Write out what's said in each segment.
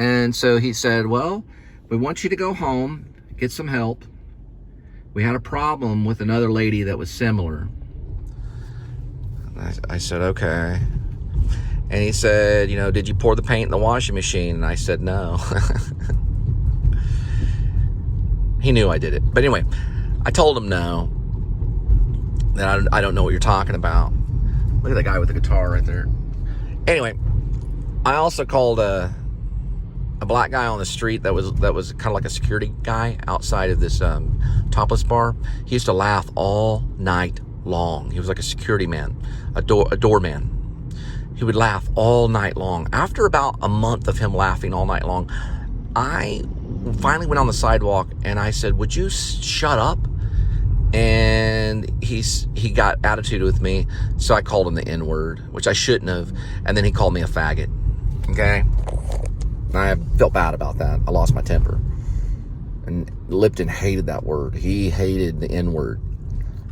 And so he said, well, we want you to go home, get some help. We had a problem with another lady that was similar. I said, okay. And he said, you know, did you pour the paint in the washing machine? And I said, no. He knew I did it. But anyway, I told him no. That I don't know what you're talking about. Look at that guy with the guitar right there. Anyway, I also called a black guy on the street that was kind of like a security guy outside of this topless bar. He used to laugh all night long. He was like a security man, a doorman. He would laugh all night long. After about a month of him laughing all night long, I finally went on the sidewalk and I said, would you shut up? And he got attitude with me, so I called him the N-word, which I shouldn't have, and then he called me a faggot. Okay? I felt bad about that. I lost my temper. And Lipton hated that word. He hated the N-word.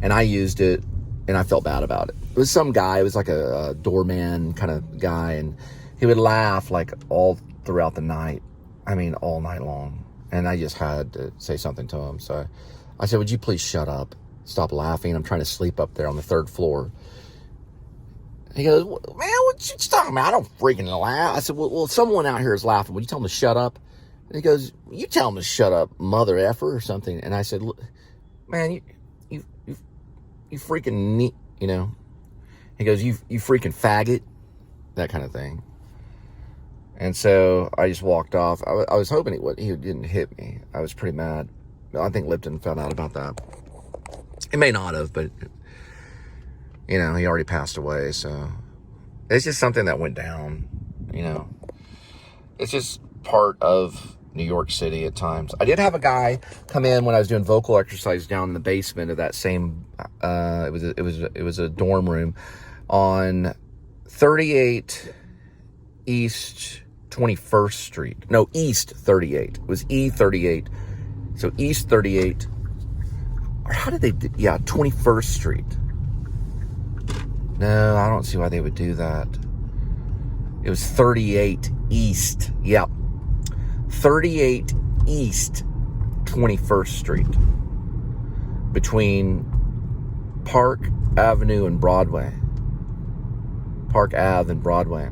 And I used it, and I felt bad about it. It was some guy, it was like a doorman kind of guy, and he would laugh like all throughout the night. I mean, all night long. And I just had to say something to him, so I said, would you please shut up? Stop laughing. I'm trying to sleep up there on the 3rd floor. He goes, man, what you talking about? I don't freaking laugh. I said, well, someone out here is laughing. Would you tell him to shut up? And he goes, you tell him to shut up, mother effer or something. And I said, look, man, you freaking neat, you know. He goes, you freaking faggot, that kind of thing. And so I just walked off. I was hoping he didn't hit me. I was pretty mad. I think Lipton found out about that. He may not have, but, you know, he already passed away, so it's just something that went down, you know. It's just part of New York City at times. I did have a guy come in when I was doing vocal exercise down in the basement of that same, it was a dorm room on 38 East 21st Street. No, East 38. It was E38. So East 38, or how did they do, yeah, 21st Street. No, I don't see why they would do that. It was 38 East, yep. 38 East 21st Street. Between Park Avenue and Broadway. Park Ave and Broadway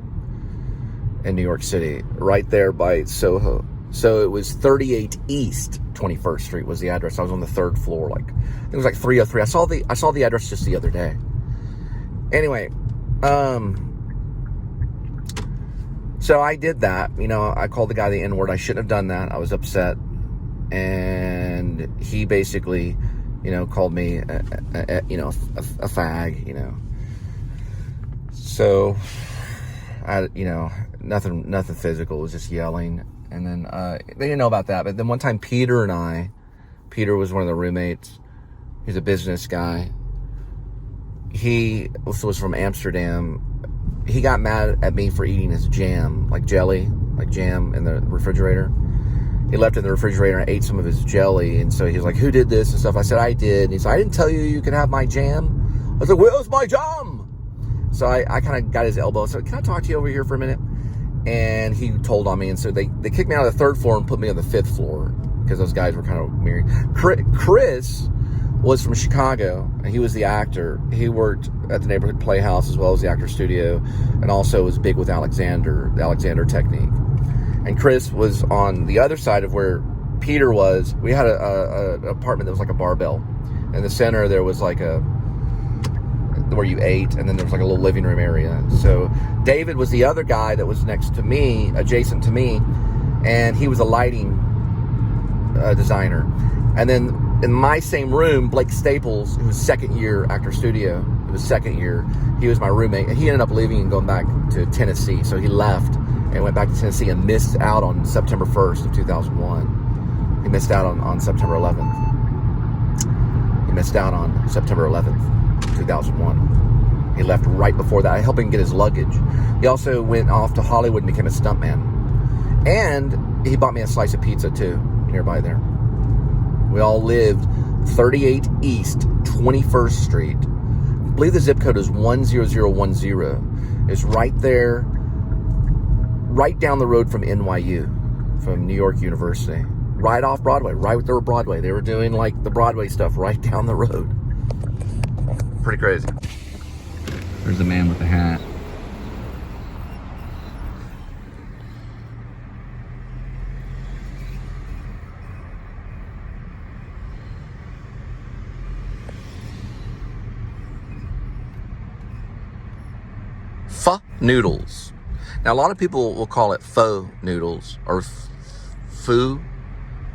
in New York City. Right there by Soho. So it was 38 East 21st Street was the address. I was on the 3rd floor, like, I think it was like 303. I saw the address just the other day. Anyway, so I did that. You know, I called the guy the N-word. I shouldn't have done that. I was upset. And he basically, you know, called me, a fag, you know. So, you know, nothing physical. It was just yelling. And then they didn't know about that. But then one time Peter was one of the roommates. He's a business guy. He also was from Amsterdam. He got mad at me for eating his jam, like jelly, like jam in the refrigerator. He left it in the refrigerator and ate some of his jelly. And so he was like, who did this and stuff? I said, I did. And he said, I didn't tell you could have my jam. I was like, where's my jam? So I kind of got his elbow. So can I talk to you over here for a minute? And he told on me, and so they kicked me out of the 3rd floor and put me on the 5th floor because those guys were kind of married. Chris was from Chicago, and he was the actor. He worked at the Neighborhood Playhouse as well as the Actor Studio, and also was big with Alexander, the Alexander technique. And Chris was on the other side of where Peter was. We had a apartment that was like a barbell. In the center, there was like where you ate, and then there was like a little living room area. So David was the other guy that was next to me, adjacent to me, and he was a lighting designer. And then in my same room, Blake Staples, who was 2nd year Actor Studio, it was 2nd year, he was my roommate, and he ended up leaving and going back to Tennessee. So he left and went back to Tennessee and missed out on September 1st of 2001. He missed out on September 11th. He missed out on September 11th. 2001. He left right before that. I helped him get his luggage. He also went off to Hollywood and became a stuntman. And he bought me a slice of pizza too, nearby there. We all lived 38 East 21st Street. I believe the zip code is 10010. It's right there, right down the road from NYU. from New York University. Right off Broadway, right with their Broadway. They were doing like the Broadway stuff right down the road. Pretty crazy. There's the man with the hat. Pho noodles. Now a lot of people will call it pho noodles or pho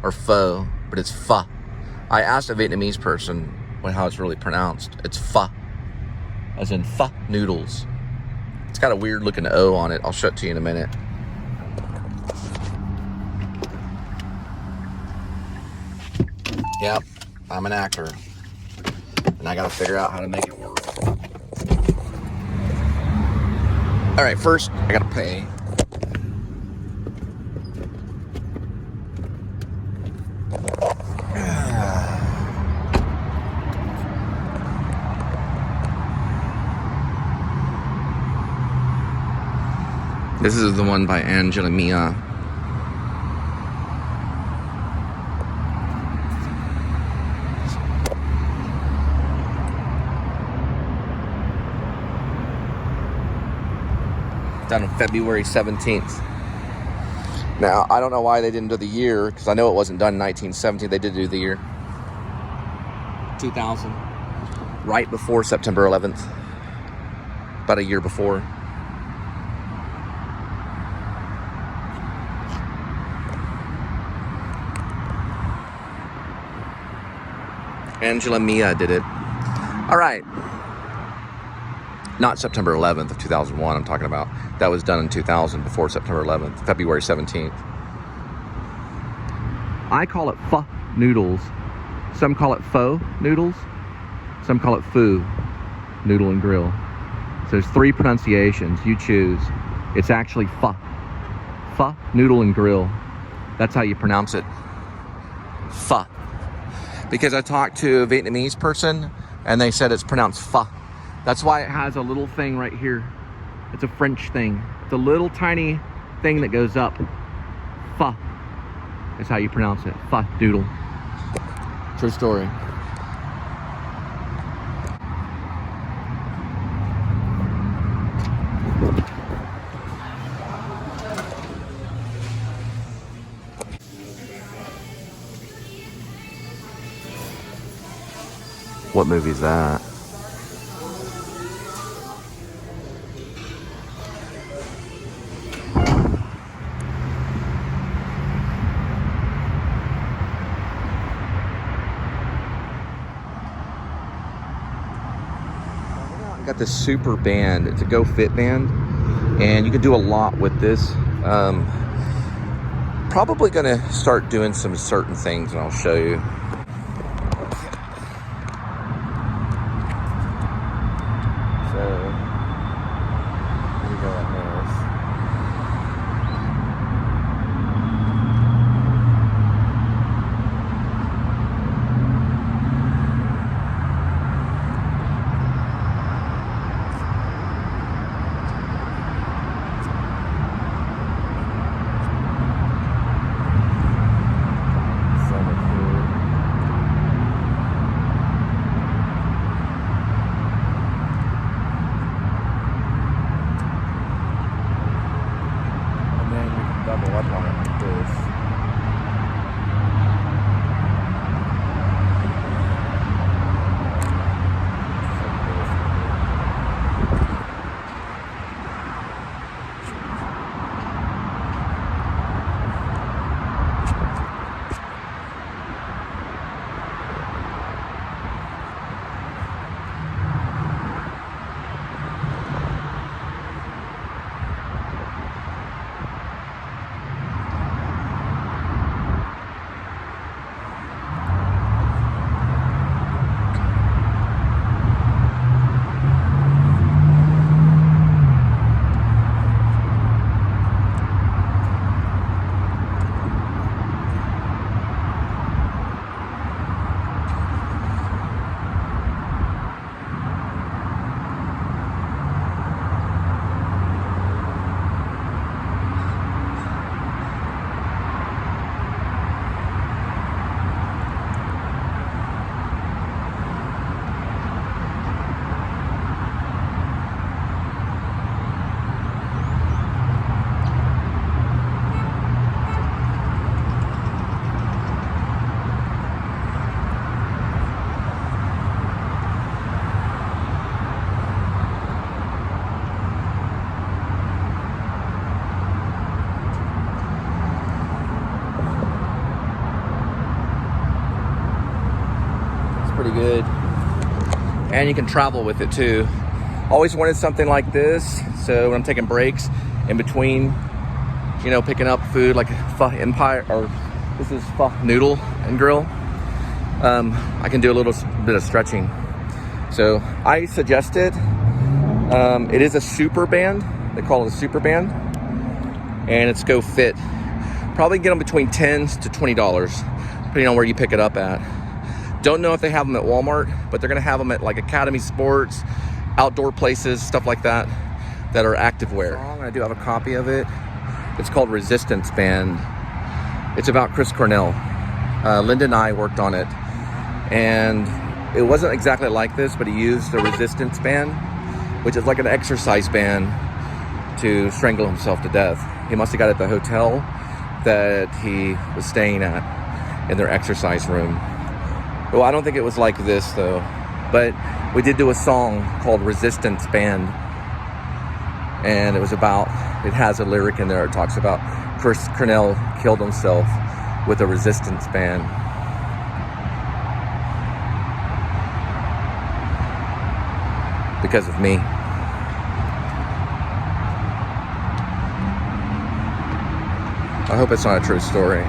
or pho, but it's pho. I asked a Vietnamese person how it's really pronounced. It's pho, as in pho noodles. It's got a weird looking O on it. I'll show it to you in a minute. Yep, I'm an actor, and I gotta figure out how to make it work. All right, first I gotta pay. This is the one by Angela Mia. Done on February 17th. Now, I don't know why they didn't do the year, because I know it wasn't done in 1917. They did do the year. 2000. Right before September 11th. About a year before. Angela Mia did it. All right. Not September 11th of 2001 I'm talking about. That was done in 2000 before September 11th, February 17th. I call it pho noodles. Some call it pho noodles. Some call it Pho Noodle and Grill. So there's 3 pronunciations. You choose. It's actually pho. Pho Noodle and Grill. That's how you pronounce it. Pho. Because I talked to a Vietnamese person and they said it's pronounced pho. That's why it has a little thing right here. It's a French thing. It's a little tiny thing that goes up. Pho is how you pronounce it. Pho doodle. True story. What movie is that? Got this super band. It's a Go Fit band, and you can do a lot with this. Probably gonna start doing some certain things, and I'll show you. So here we go on this. So much food. and you can travel with it too. Always wanted something like this, so when I'm taking breaks in between, you know, picking up food like Pho Empire, or this is Pho Noodle and Grill, I can do a little bit of stretching. So I suggest it. It is a super band. They call it a super band, and it's Go Fit. Probably get them between $10 to $20, depending on where you pick it up at. Don't know if they have them at Walmart, but they're gonna have them at like Academy Sports, outdoor places, stuff like that, that are activewear. I do have a copy of it. It's called Resistance Band. It's about Chris Cornell. Linda and I worked on it, and it wasn't exactly like this, but he used the Resistance Band, which is like an exercise band, to strangle himself to death. He must have got it at the hotel that he was staying at, in their exercise room. Well, I don't think it was like this though, but we did do a song called Resistance Band, and it was about, it has a lyric in there. It talks about Chris Cornell killed himself with a resistance band. Because of me. I hope it's not a true story.